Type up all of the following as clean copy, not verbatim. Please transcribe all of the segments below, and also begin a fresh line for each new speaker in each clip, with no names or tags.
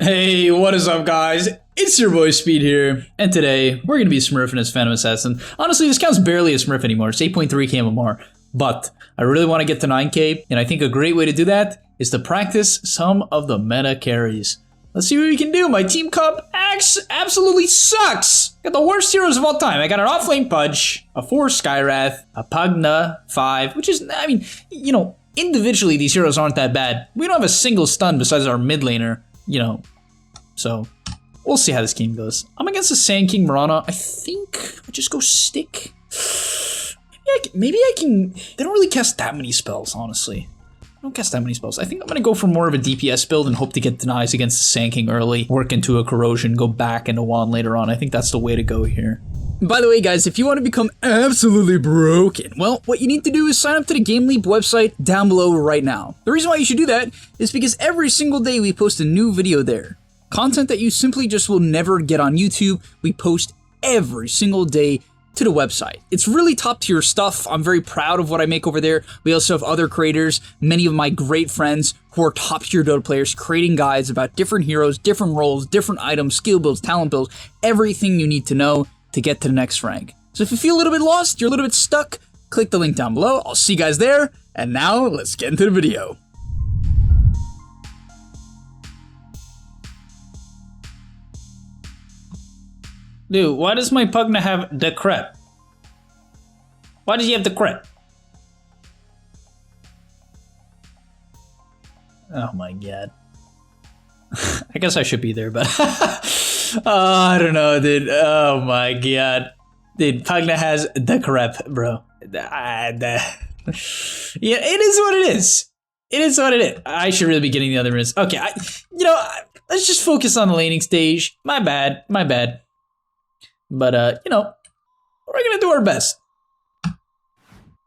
Hey, what is up, guys? It's your boy Speed here, and today we're gonna be smurfing as Phantom Assassin. Honestly, this counts barely as smurf anymore. It's 8.3k MMR, but I really want to get to 9k, and I think a great way to do that is to practice some of the meta carries. Let's see what we can do. My team comp absolutely sucks. Got the worst heroes of all time. I got an offlane Pudge, a 4 Skywrath, a Pugna 5, which is, I mean, you know, individually these heroes aren't that bad. We don't have a single stun besides our mid laner, you know, so we'll see how this game goes. I'm against the Sand King Mirana. I think I just go stick. Maybe I can. They don't really cast that many spells, honestly. I don't cast that many spells. I think I'm gonna go for more of a DPS build and hope to get denies against the Sand King early, work into a corrosion, go back into wand later on. I think that's the way to go here. By the way, guys, if you want to become absolutely broken, well, what you need to do is sign up to the GameLeap website down below right now. The reason why you should do that is because every single day we post a new video there. Content that you simply just will never get on YouTube, we post every single day to the website. It's really top tier stuff. I'm very proud of what I make over there. We also have other creators, many of my great friends who are top tier Dota players, creating guides about different heroes, different roles, different items, skill builds, talent builds, everything you need to know to get to the next rank. So if you feel a little bit lost, you're a little bit stuck, click the link down below. I'll see you guys there. And now let's get into the video. Dude, why does my Pugna have the crep? Why does he have the crep? Oh my god. I guess I should be there, but oh, I don't know, dude. Oh my god. Dude, Pugna has the crep, bro. Yeah, it is what it is. It is what it is. I should really be getting the other miss. Okay, let's just focus on the laning stage. My bad, my bad. But, you know, we're gonna do our best.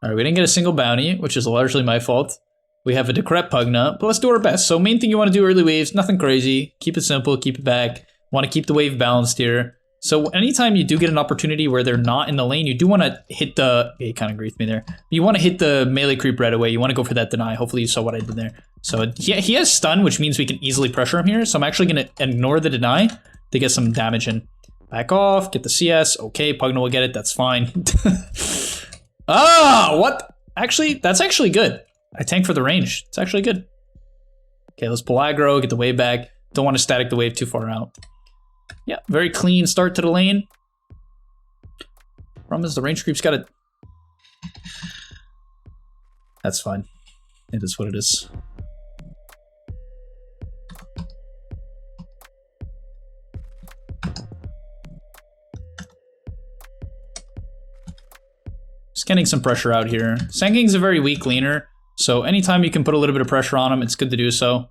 Alright, we didn't get a single bounty, which is largely my fault. We have a Decrep Pugna, but let's do our best. So main thing you want to do early waves, nothing crazy. Keep it simple, keep it back. Want to keep the wave balanced here. So anytime you do get an opportunity where they're not in the lane, you do want to hit the... Yeah, he kind of griefed me there. You want to hit the melee creep right away. You want to go for that deny. Hopefully you saw what I did there. So he has stun, which means we can easily pressure him here. So I'm actually going to ignore the deny to get some damage in. Back off, get the CS. Okay, Pugna will get it, that's fine. Ah, what? Actually, that's actually good. I tank for the range. It's actually good. Okay, let's pull aggro, get the wave back. Don't want to static the wave too far out. Yeah, very clean start to the lane. Problem is the range creep's got it. That's fine. It is what it is. Just getting some pressure out here. Sand King's a very weak laner, so anytime you can put a little bit of pressure on him, it's good to do so.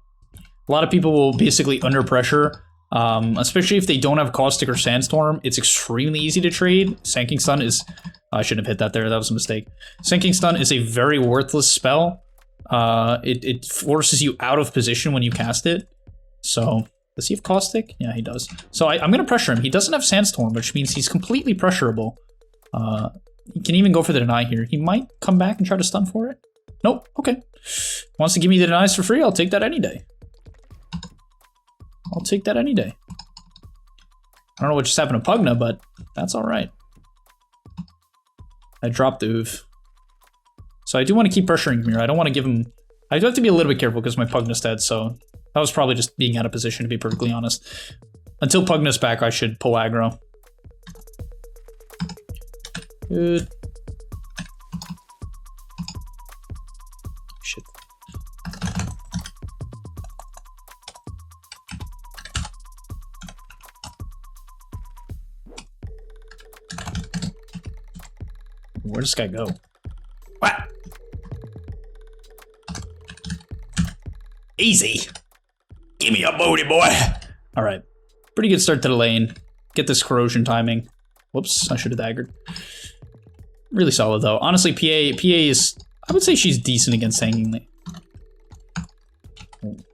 A lot of people will basically under pressure, especially if they don't have Caustic or Sandstorm. It's extremely easy to trade. Sand King Stun is... I shouldn't have hit that there, that was a mistake. Sand King Stun is a very worthless spell. It forces you out of position when you cast it. So, does he have Caustic? Yeah, he does. So I'm going to pressure him. He doesn't have Sandstorm, which means he's completely pressurable. He can even go for the deny here. He might come back and try to stun for it. Nope, okay. Wants to give me the denies for free? I'll take that any day. I'll take that any day. I don't know what just happened to Pugna, but that's alright. I dropped the Oof. So I do want to keep pressuring him here. I don't want to give him... I do have to be a little bit careful because my Pugna's dead, so... That was probably just being out of position, to be perfectly honest. Until Pugna's back, I should pull aggro. Good. Shit. Where'd this guy go? What? Easy. Give me a booty, boy. All right. Pretty good start to the lane. Get this corrosion timing. Whoops, I should have daggered. Really solid though. Honestly, PA is, I would say she's decent against hanging lane. It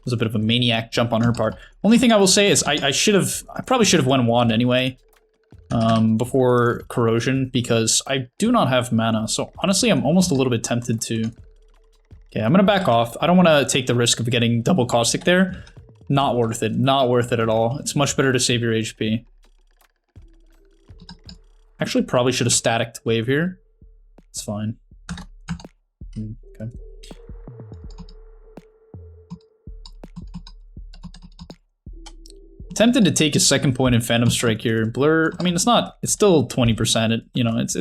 was a bit of a maniac jump on her part. Only thing I will say is I probably should have went wand anyway. before corrosion because I do not have mana. So honestly, I'm almost a little bit tempted to... Okay, I'm gonna back off. I don't want to take the risk of getting double caustic there. Not worth it. Not worth it at all. It's much better to save your HP. Actually, probably should have staticked wave here. It's fine. Okay. Tempted to take a second point in Phantom Strike here. Blur, I mean, it's not, it's still 20%. It, you know, it's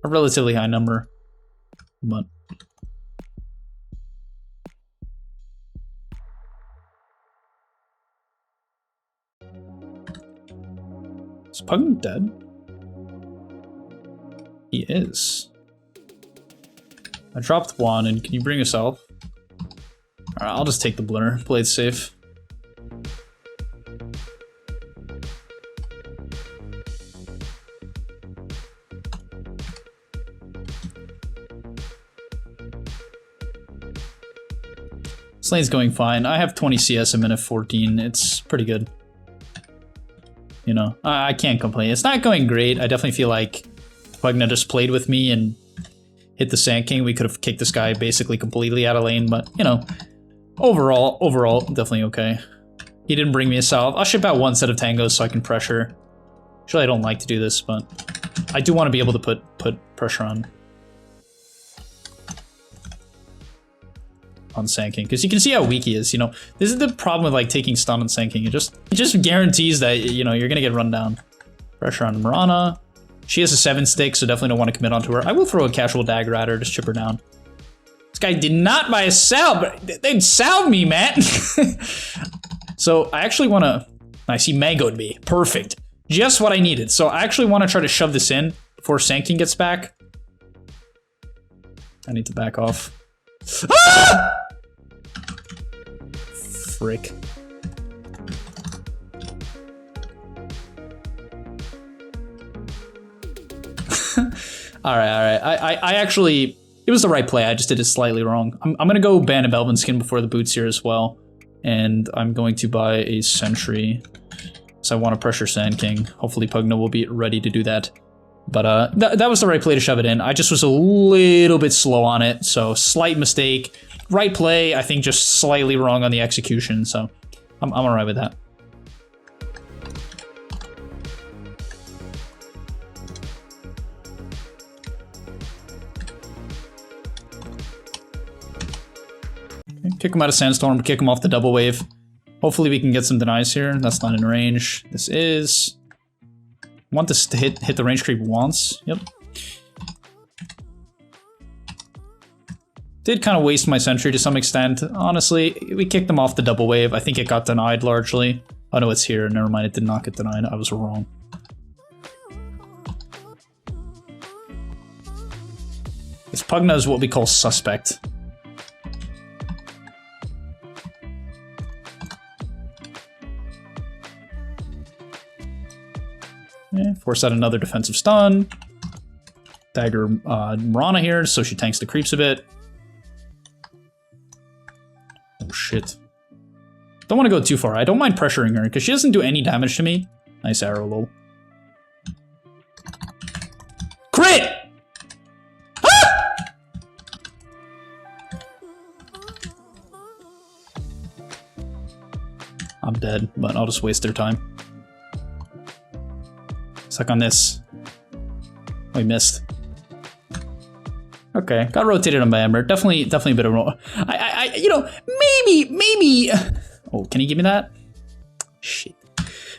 a relatively high number. But is Pugn dead? He is. I dropped one, and can you bring us out? Alright, I'll just take the blur. Play it safe. This lane's going fine. I have 20 CS a minute 14. It's pretty good. You know, I can't complain. It's not going great. I definitely feel like Pugna just played with me and hit the Sand King. We could have kicked this guy basically completely out of lane, but you know, overall, definitely okay. He didn't bring me a salve. I'll ship out one set of tangos so I can pressure. Actually, I don't like to do this, but I do want to be able to put pressure on Sand King, because you can see how weak he is. You know, this is the problem with like taking stun on Sand King. It just guarantees that, you know, you're gonna get run down. Pressure on Mirana. She has a 7 stick, so definitely don't want to commit onto her. I will throw a casual dagger at her, just chip her down. This guy did not buy a salve, but they'd salve me, man. So I actually want to. Nice, he mangoed me. Perfect, just what I needed. So I actually want to try to shove this in before Sand King gets back. I need to back off. Ah! Frick. all right. I actually, it was the right play. I just did it slightly wrong. I'm gonna go ban a Belvin skin before the boots here as well, and I'm going to buy a sentry. So I want to pressure Sand King. Hopefully Pugna will be ready to do that. But that was the right play to shove it in. I just was a little bit slow on it, so slight mistake. Right play, I think just slightly wrong on the execution, so I'm alright with that. Okay, kick him out of Sandstorm, kick him off the double wave. Hopefully we can get some denies here. That's not in range. This is. Want this to hit the range creep once. Yep. Did kind of waste my sentry to some extent. Honestly, we kicked them off the double wave. I think it got denied largely. Oh no, it's here. Never mind, it did not get denied. I was wrong. This Pugna is what we call suspect. Yeah, force out another defensive stun. Dagger Mirana here, so she tanks the creeps a bit. Oh shit. Don't want to go too far. I don't mind pressuring her, because she doesn't do any damage to me. Nice arrow, lol. Crit! Ah! I'm dead, but I'll just waste their time. Suck on this. Oh, he missed. Okay, got rotated on by Ember. Definitely a bit of roll. You know, maybe. Oh, can you give me that? Shit.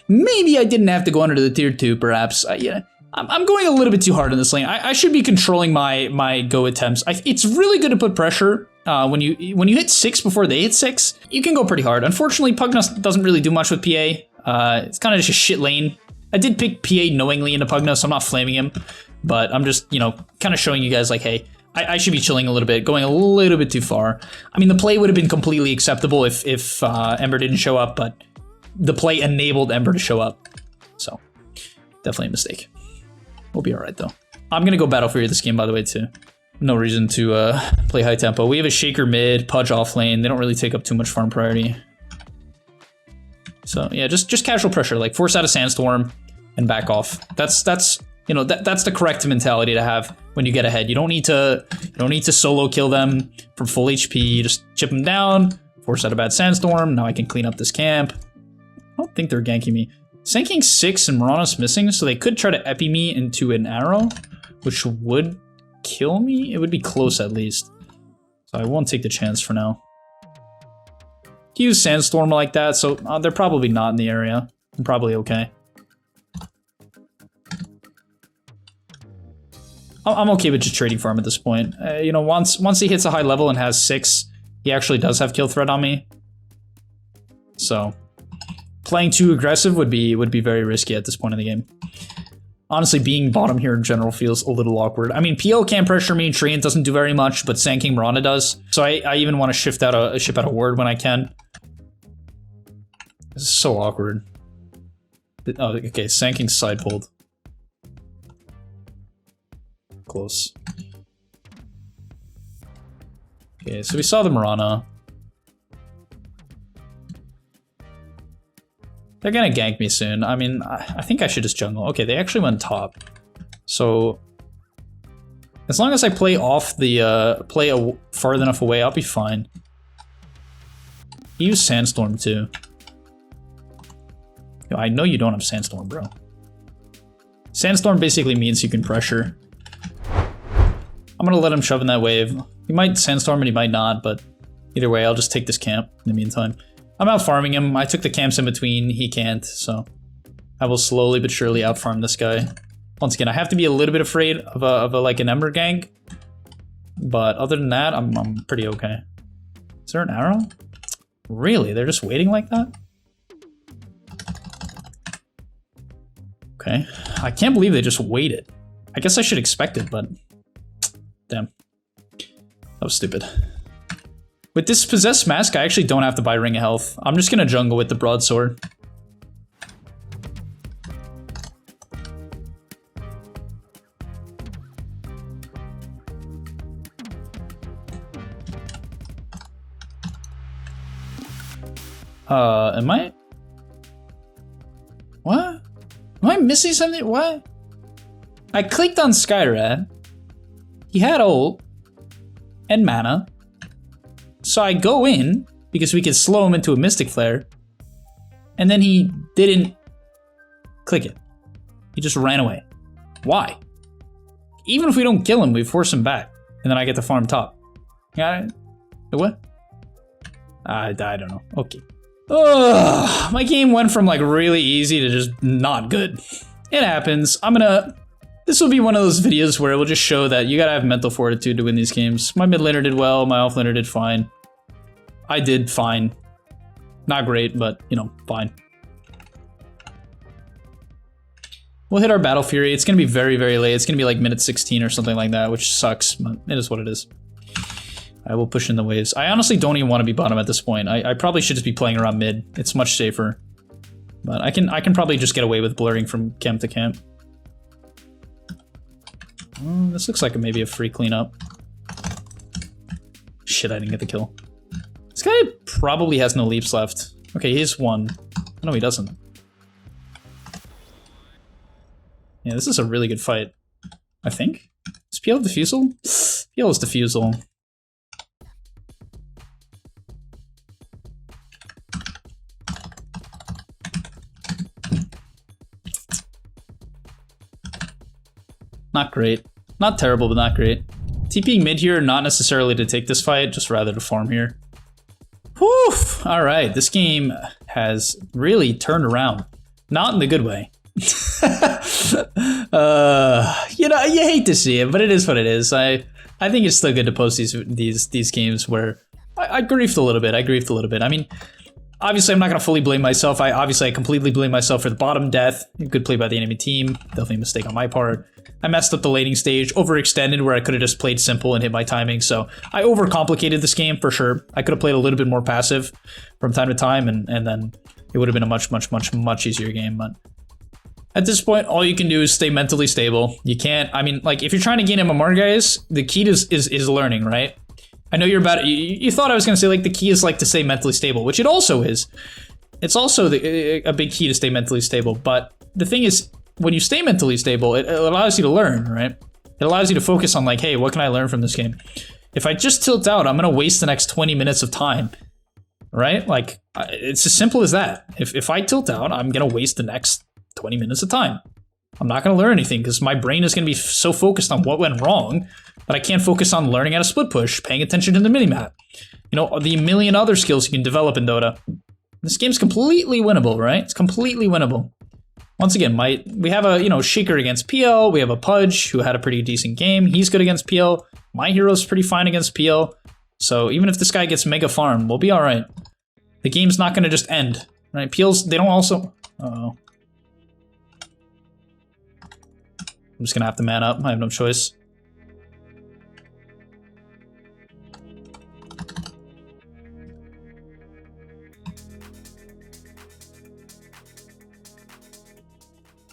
Maybe I didn't have to go under the tier 2, perhaps. Yeah, I'm going a little bit too hard in this lane. I should be controlling my go attempts. It's really good to put pressure. When you hit 6 before they hit 6, you can go pretty hard. Unfortunately, Pugna doesn't really do much with PA. It's kind of just a shit lane. I did pick PA knowingly into Pugna, so I'm not flaming him. But I'm just, you know, kind of showing you guys like, hey, I should be chilling a little bit, going a little bit too far. I mean, the play would have been completely acceptable if Ember didn't show up, but the play enabled Ember to show up. So, definitely a mistake. We'll be alright, though. I'm going to go Battle Fury this game, by the way, too. No reason to play high tempo. We have a Shaker mid, Pudge off lane. They don't really take up too much farm priority. So, yeah, just casual pressure, like force out a Sandstorm and back off. That's you know, that's the correct mentality to have when you get ahead. You don't need to solo kill them from full HP. You just chip them down, Force out a bad sandstorm. Now I can clean up this camp. I don't think they're ganking me. Sinking 6 and Morana's missing, so they could try to epi me into an arrow, which would kill me. It would be close at least. So I won't take the chance for now. Use sandstorm like that, so they're probably not in the area. I'm probably okay. I'm okay with just trading farm at this point. You know, once he hits a high level and has 6, he actually does have kill threat on me. So playing too aggressive would be very risky at this point in the game. Honestly, being bottom here in general feels a little awkward. I mean, PO can't pressure me, Treant doesn't do very much, but Sand Morana does. So I even want to ship out a word when I can. This is so awkward. Oh, okay, Sand side pulled. Close. Okay, so we saw the Morana. They're gonna gank me soon. I mean, I think I should just jungle. Okay, they actually went top. So as long as I play off the far enough away, I'll be fine. He used Sandstorm too. Yo, I know you don't have Sandstorm, bro. Sandstorm basically means you can pressure. I'm gonna let him shove in that wave. He might Sandstorm and he might not, but either way, I'll just take this camp in the meantime. I'm out farming him. I took the camps in between. He can't, so I will slowly but surely out farm this guy. Once again, I have to be a little bit afraid of like an Ember gank, but other than that, I'm pretty okay. Is there an arrow? Really? They're just waiting like that? Okay. I can't believe they just waited. I guess I should expect it, but damn. That was stupid. With this Possessed Mask, I actually don't have to buy Ring of Health. I'm just gonna jungle with the Broadsword. Am I? What? Am I missing something? What? I clicked on Skyrad. He had ult and mana. So I go in, because we could slow him into a Mystic Flare, and then he didn't click it. He just ran away. Why? Even if we don't kill him, we force him back, and then I get to farm top. Yeah, what? I don't know. Okay. Ugh, my game went from like really easy to just not good. It happens. This will be one of those videos where it will just show that you gotta have mental fortitude to win these games. My mid laner did well, my off laner did fine. I did fine. Not great, but, you know, fine. We'll hit our Battle Fury. It's gonna be very, very late. It's gonna be like minute 16 or something like that, which sucks, but it is what it is. I will push in the waves. I honestly don't even want to be bottom at this point. I probably should just be playing around mid. It's much safer. But I can probably just get away with blurring from camp to camp. This looks like maybe a free cleanup. Shit, I didn't get the kill. This guy probably has no leaps left. Okay, he has one. No, he doesn't. Yeah, this is a really good fight. I think. Is PL defusal? PL is defusal. Not great. Not terrible, but not great. TPing mid here, not necessarily to take this fight, just rather to farm here. Whew! Alright, this game has really turned around. Not in the good way. You know, you hate to see it, but it is what it is. I think it's still good to post these games where I griefed a little bit. I mean, obviously, I'm not going to fully blame myself. I completely blame myself for the bottom death. Good play by the enemy team. Definitely a mistake on my part. I messed up the laning stage, overextended where I could have just played simple and hit my timing. So I overcomplicated this game for sure. I could have played a little bit more passive from time to time, and then it would have been a much easier game. But at this point, all you can do is stay mentally stable. You can't, I mean, like, if you're trying to gain MMR, guys, the key is learning, right? I know you're about, you thought I was going to say, like, the key is, like, to stay mentally stable, which it also is. It's also a big key to stay mentally stable. But the thing is, when you stay mentally stable, it allows you to learn, right? It allows you to focus on, like, hey, what can I learn from this game? If I just tilt out, I'm going to waste the next 20 minutes of time. right? Like, it's as simple as that. If I tilt out, I'm going to waste the next 20 minutes of time. I'm not going to learn anything because my brain is going to be so focused on what went wrong that I can't focus on learning how to split push, paying attention to the minimap. You know, the million other skills you can develop in Dota. This game's completely winnable, right? It's completely winnable. Once again, we have a, you know, Shaker against PL. We have a Pudge who had a pretty decent game. He's good against PL. My hero's pretty fine against PL. So even if this guy gets mega farm, we'll be all right. The game's not going to just end, right? PL's, they don't also... Uh-oh. I'm just going to have to man up. I have no choice.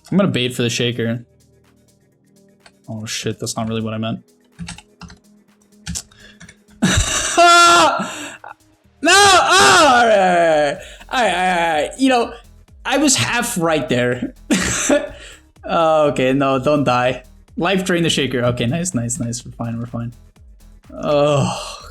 I'm going to bait for the Shaker. Oh shit, that's not really what I meant. No! Oh, all right. You know, I was half right there. Oh, okay, no, don't die. Life drain the Shaker. Okay, nice. We're fine. Oh,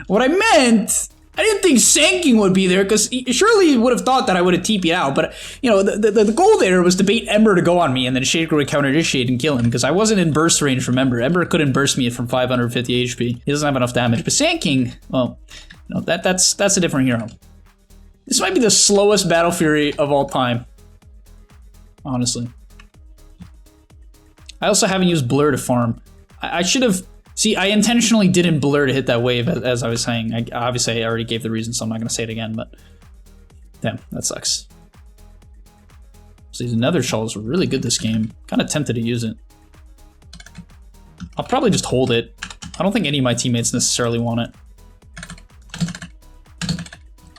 what I meant, I didn't think Sanking would be there because surely you would have thought that I would have TP'd out. But, you know, the goal there was to bait Ember to go on me and then Shaker would counter initiate and kill him because I wasn't in burst range from Ember. Ember couldn't burst me from 550 HP. He doesn't have enough damage. But Sanking, well, you know, that's a different hero. This might be the slowest Battle Fury of all time. Honestly. I also haven't used Blur to farm. I should have... See, I intentionally didn't Blur to hit that wave, as I was saying. Obviously, I already gave the reason, so I'm not going to say it again, but... Damn, that sucks. So these Nether Shells are really good this game. Kind of tempted to use it. I'll probably just hold it. I don't think any of my teammates necessarily want it.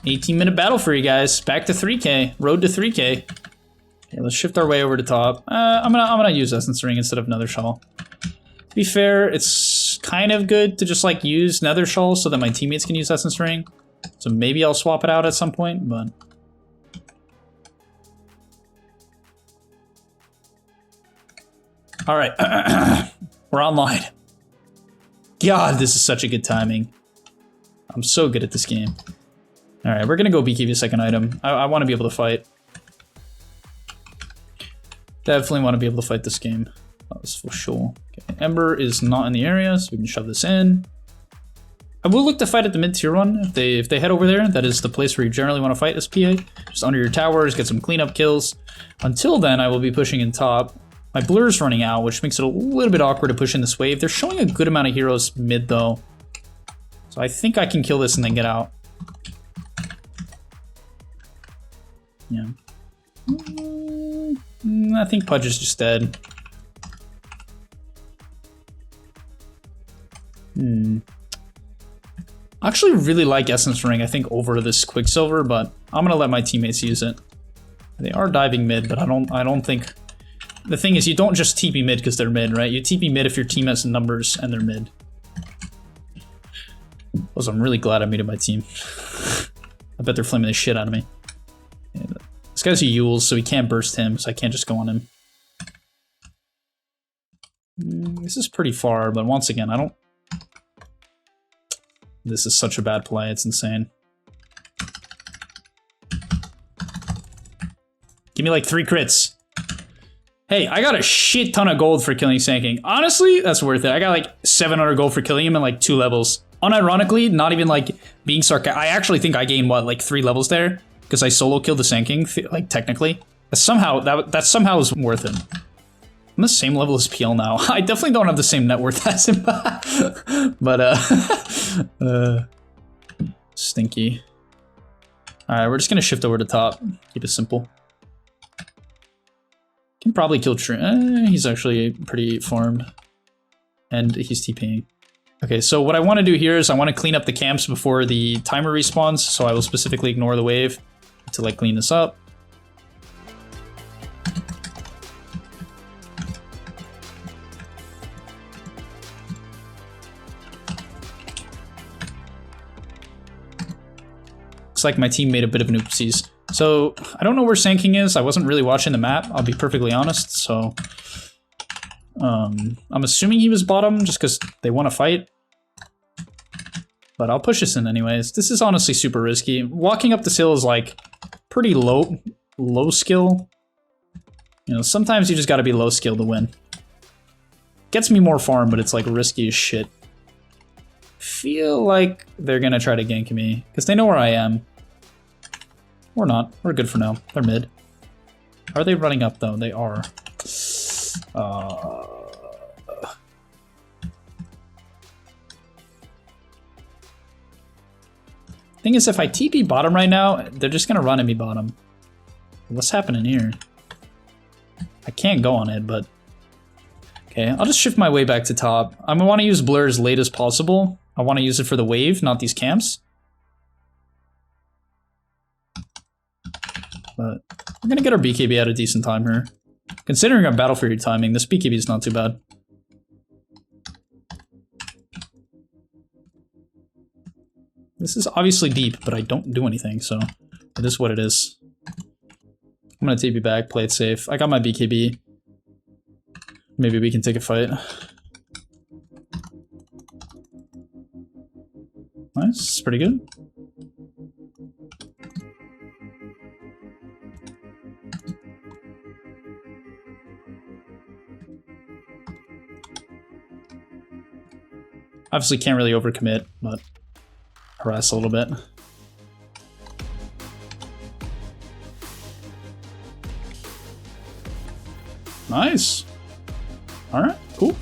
18-minute battle for you guys. Back to 3K. Road to 3K. Okay, let's shift our way over to top. I'm gonna use Essence Ring instead of Nether Shell. To be fair, it's kind of good to just like use Nether Shell so that my teammates can use Essence Ring. So maybe I'll swap it out at some point, but... Alright, we're online. God, this is such a good timing. I'm so good at this game. Alright, we're gonna go BKB second item. I want to be able to fight. Definitely want to be able to fight this game. That's for sure. Okay, Ember is not in the area, so we can shove this in. I will look to fight at the mid-tier one. If they head over there, that is the place where you generally want to fight as PA. Just under your towers, get some cleanup kills. Until then, I will be pushing in top. My blur's running out, which makes it a little bit awkward to push in this wave. They're showing a good amount of heroes mid, though. So I think I can kill this and then get out. Yeah. I think Pudge is just dead. I actually really like Essence Ring, I think, over this Quicksilver, but I'm gonna let my teammates use it. They are diving mid, but I don't think... The thing is, you don't just TP mid because they're mid, right? You TP mid if your team has numbers and they're mid. Also, I'm really glad I made it my team. I bet they're flaming the shit out of me. Yeah, this guy's a Yules, so he can't burst him, so I can't just go on him. This is pretty far, but once again, I don't... This is such a bad play, it's insane. Give me like 3 crits. Hey, I got a shit ton of gold for killing Sanking. Honestly, that's worth it. I got like 700 gold for killing him in like 2 levels. Unironically, not even like being sarcastic. I actually think I gained, what, like 3 levels there? Because I solo killed the Sanking, like technically. That somehow is worth it. I'm the same level as PL now. I definitely don't have the same net worth as him. But, stinky. Alright, we're just gonna shift over to top. Keep it simple. Can probably kill he's actually pretty farmed. And he's TPing. Okay, so what I want to do here is I want to clean up the camps before the timer respawns, so I will specifically ignore the wave to like clean this up. Looks like my team made a bit of an oopsies. So, I don't know where Sanking is. I wasn't really watching the map, I'll be perfectly honest, so... I'm assuming he was bottom just because they want to fight. But I'll push this in anyways. This is honestly super risky. Walking up this hill is like pretty low skill. You know, sometimes you just gotta be low skill to win. Gets me more farm, but it's like risky as shit. Feel like they're gonna try to gank me, because they know where I am. Or not. We're good for now. They're mid. Are they running up though? They are. Thing is, if I TP bottom right now, they're just gonna run at me bottom. What's happening here? I can't go on it, but... Okay, I'll just shift my way back to top. I'm gonna want to use blur as late as possible. I want to use it for the wave, not these camps. But we're gonna get our BKB at a decent time here. Considering our Battle Fury timing, this BKB is not too bad. This is obviously deep, but I don't do anything, so it is what it is. I'm gonna TP back, play it safe. I got my BKB. Maybe we can take a fight. Nice, it's pretty good. Obviously can't really overcommit, but harass a little bit. Nice. All right, cool.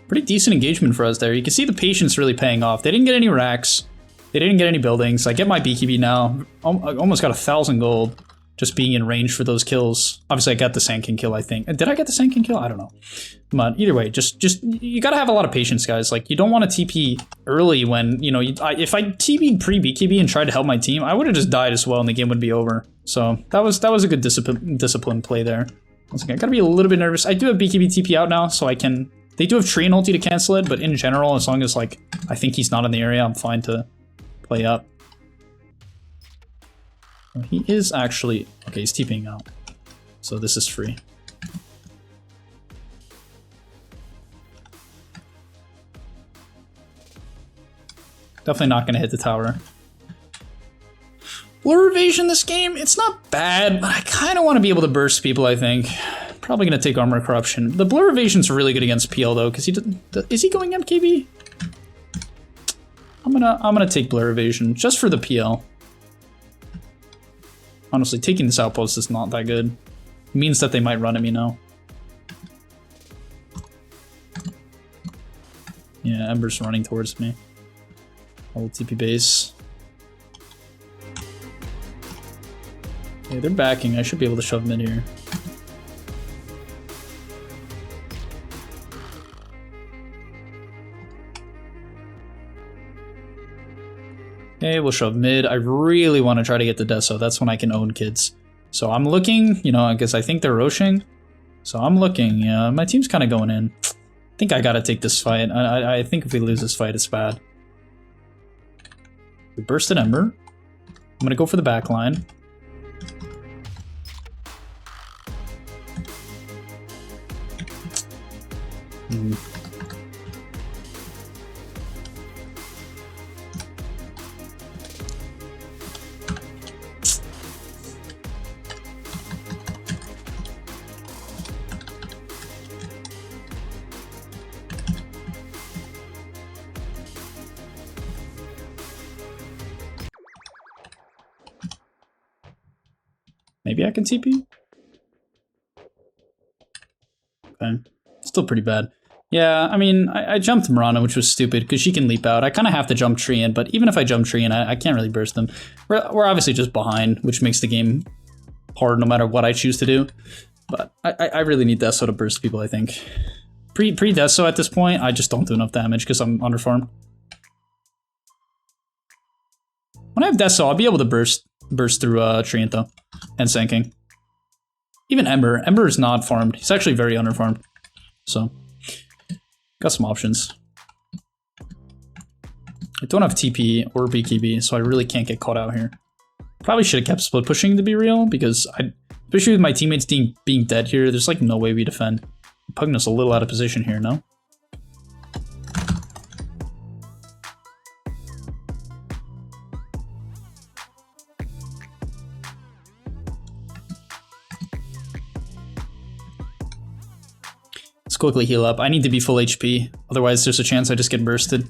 Pretty decent engagement for us there. You can see the patience really paying off. They didn't get any racks. They didn't get any buildings. I get my BKB now. I almost got 1,000 gold just being in range for those kills. Obviously, I got the Sand King kill, I think. Did I get the Sand King kill? I don't know. But either way, just you gotta have a lot of patience, guys. Like, you don't want to TP early when, you know, if I TP'd pre-BKB and tried to help my team, I would have just died as well and the game would be over. So that was a good discipline play there. Once again, I gotta be a little bit nervous. I do have BKB TP out now, so I can... They do have Tree and ulti to cancel it, but in general, as long as, like, I think he's not in the area, I'm fine to play up. He is actually... Okay, he's TPing out. So this is free. Definitely not going to hit the tower. Blur evasion this game, it's not bad, but I kind of want to be able to burst people, I think. Probably going to take armor corruption. The blur evasion's really good against PL though, because is he going MKB? I'm gonna take blur evasion just for the PL. Honestly, taking this outpost is not that good. It means that they might run at me now. Yeah, Ember's running towards me. I'll TP base. Okay, they're backing. I should be able to shove mid here. Okay, we'll shove mid. I really want to try to get the Deso. That's when I can own kids. So I'm looking, you know, because I think they're roshing. So I'm looking, yeah, my team's kind of going in. I think I gotta take this fight. I think if we lose this fight, it's bad. We bursted Ember. I'm gonna go for the back line. Maybe I can TP? Okay. Still pretty bad. Yeah, I mean, I jumped Mirana, which was stupid, because she can leap out. I kind of have to jump tree in, but even if I jump tree in, I can't really burst them. We're obviously just behind, which makes the game hard no matter what I choose to do. But I really need Deso to burst people, I think. Pre-Deso at this point, I just don't do enough damage because I'm underfarmed. When I have Deso, I'll be able to burst through Treant though, and Sand King. Even Ember. Ember is not farmed. He's actually very underfarmed. So, got some options. I don't have TP or BKB, so I really can't get caught out here. Probably should have kept split pushing to be real, because Especially with my teammates being dead here, there's like no way we defend. Pugnus a little out of position here, no? Let's quickly heal up. I need to be full HP, otherwise there's a chance I just get bursted.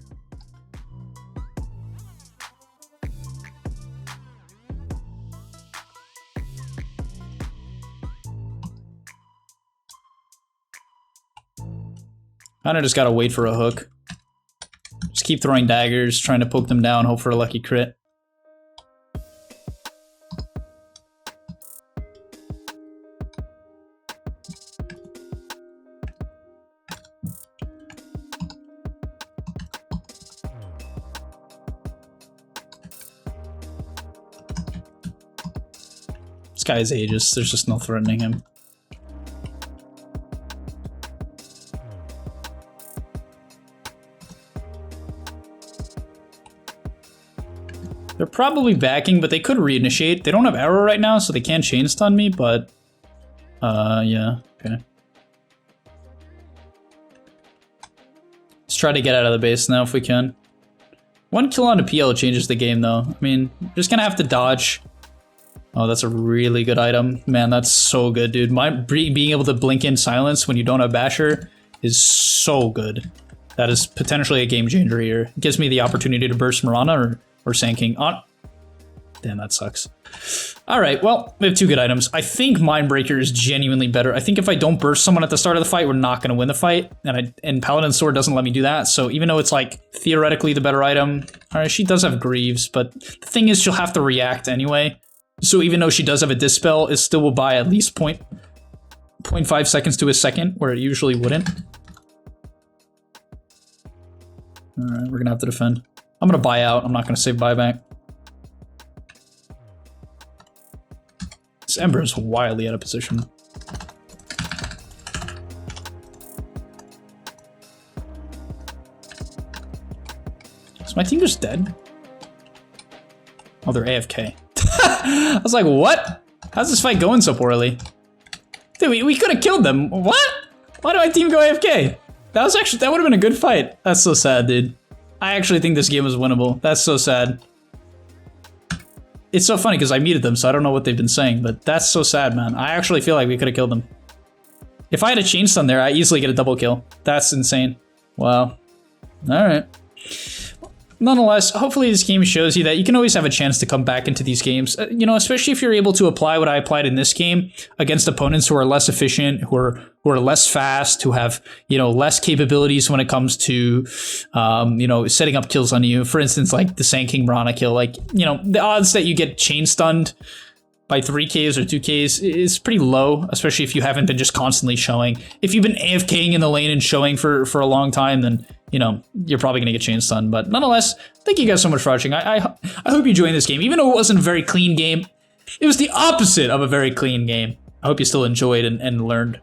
Kinda just gotta wait for a hook. Just keep throwing daggers, trying to poke them down, hope for a lucky crit. This guy is aegis, there's just no threatening him. They're probably backing, but they could reinitiate. They don't have arrow right now, so they can't chain stun me, but... yeah, okay. Let's try to get out of the base now if we can. 1 kill on a PL changes the game, though. I mean, we're just gonna have to dodge. Oh, that's a really good item. Man, that's so good, dude. Being able to blink in silence when you don't have Basher is so good. That is potentially a game changer here. It gives me the opportunity to burst Mirana or Sand King on. Damn, that sucks. All right, well, we have 2 good items. I think Mindbreaker is genuinely better. I think if I don't burst someone at the start of the fight, we're not going to win the fight. And Paladin's Sword doesn't let me do that. So even though it's like theoretically the better item, all right, she does have Greaves, but the thing is she'll have to react anyway. So even though she does have a Dispel, it still will buy at least 0.5 seconds to a second, where it usually wouldn't. All right, we're going to have to defend. I'm going to buy out. I'm not going to save buyback. This Ember is wildly out of position. Is my team just dead? Oh, they're AFK. I was like, what? How's this fight going so poorly? Dude, we could have killed them. What? Why did my team go AFK? That would have been a good fight. That's so sad, dude. I actually think this game was winnable. That's so sad. It's so funny because I muted them, so I don't know what they've been saying, but that's so sad, man. I actually feel like we could have killed them. If I had a chain stun there, I easily get a double kill. That's insane. Wow. All right. Nonetheless, hopefully this game shows you that you can always have a chance to come back into these games, you know, especially if you're able to apply what I applied in this game against opponents who are less efficient, who are less fast, who have, you know, less capabilities when it comes to, you know, setting up kills on you. For instance, like the Sand King Brana kill, like, you know, the odds that you get chain stunned by 3Ks or 2Ks is pretty low, especially if you haven't been just constantly showing. If you've been AFKing in the lane and showing for a long time, then, you know, you're probably going to get chain stunned. But nonetheless, thank you guys so much for watching. I hope you enjoyed this game. Even though it wasn't a very clean game, it was the opposite of a very clean game. I hope you still enjoyed and learned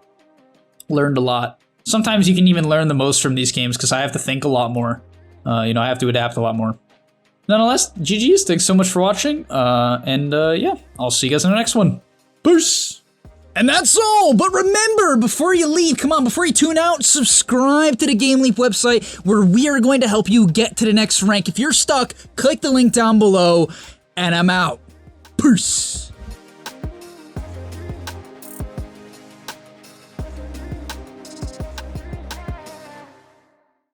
a lot. Sometimes you can even learn the most from these games because I have to think a lot more. You know, I have to adapt a lot more. Nonetheless, GG's, thanks so much for watching, yeah, I'll see you guys in the next one. Peace!
And that's all, but remember, before you leave, come on, before you tune out, subscribe to the GameLeap website, where we are going to help you get to the next rank. If you're stuck, click the link down below, and I'm out. Peace!